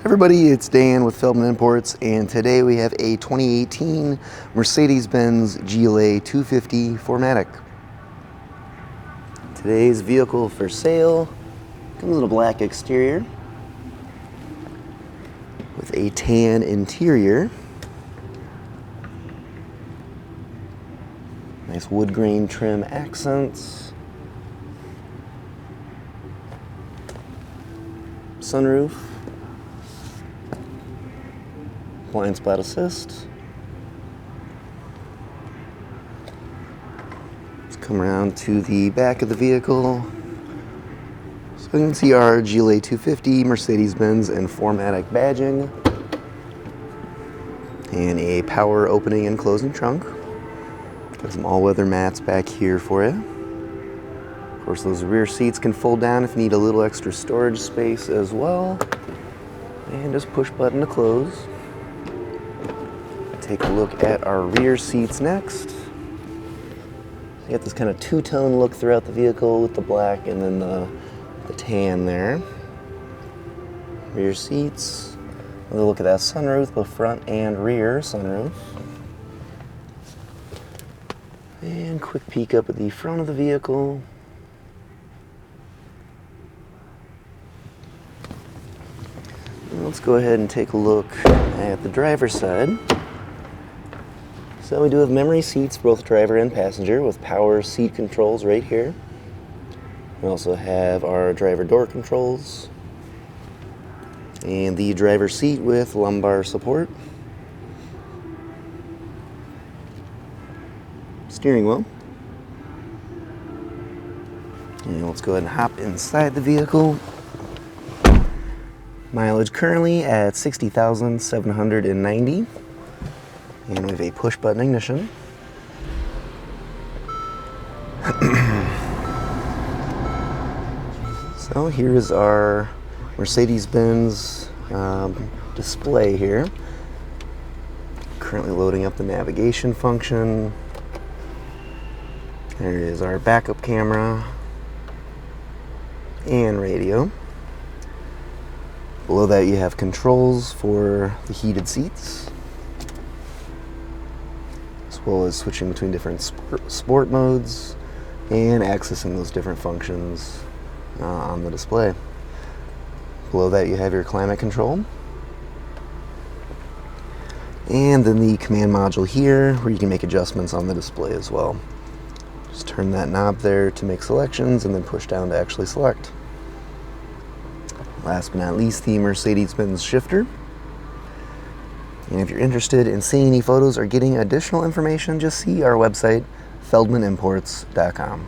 Everybody, it's Dan with Feldmann Imports, and today we have a 2018 Mercedes-Benz GLA 250 4MATIC. Today's vehicle for sale comes in a black exterior with a tan interior. Nice wood grain trim accents. Sunroof. Blind spot assist. Let's come around to the back of the vehicle. So you can see our GLA 250 Mercedes-Benz and 4MATIC badging. And a power opening and closing trunk. Got some all-weather mats back here for you. Of course, those rear seats can fold down if you need a little extra storage space as well. And just push button to close. Take a look at our rear seats next. You got this kind of two-tone look throughout the vehicle with the black and then the tan there. Rear seats. Another look at that sunroof, both front and rear sunroof. And quick peek up at the front of the vehicle. Let's go ahead and take a look at the driver's side. So we do have memory seats for both driver and passenger with power seat controls right here. We also have our driver door controls and the driver seat with lumbar support. Steering wheel. And let's go ahead and hop inside the vehicle. Mileage currently at 60,790. And we have a push button ignition. So here is our Mercedes-Benz display here. Currently loading up the navigation function. There is our backup camera and radio. Below that you have controls for the heated seats, as well as switching between different sport modes and accessing those different functions on the display. Below that you have your climate control. And then the command module here where you can make adjustments on the display as well. Just turn that knob there to make selections and then push down to actually select. Last but not least, the Mercedes-Benz shifter. And if you're interested in seeing any photos or getting additional information, just see our website, feldmanimports.com.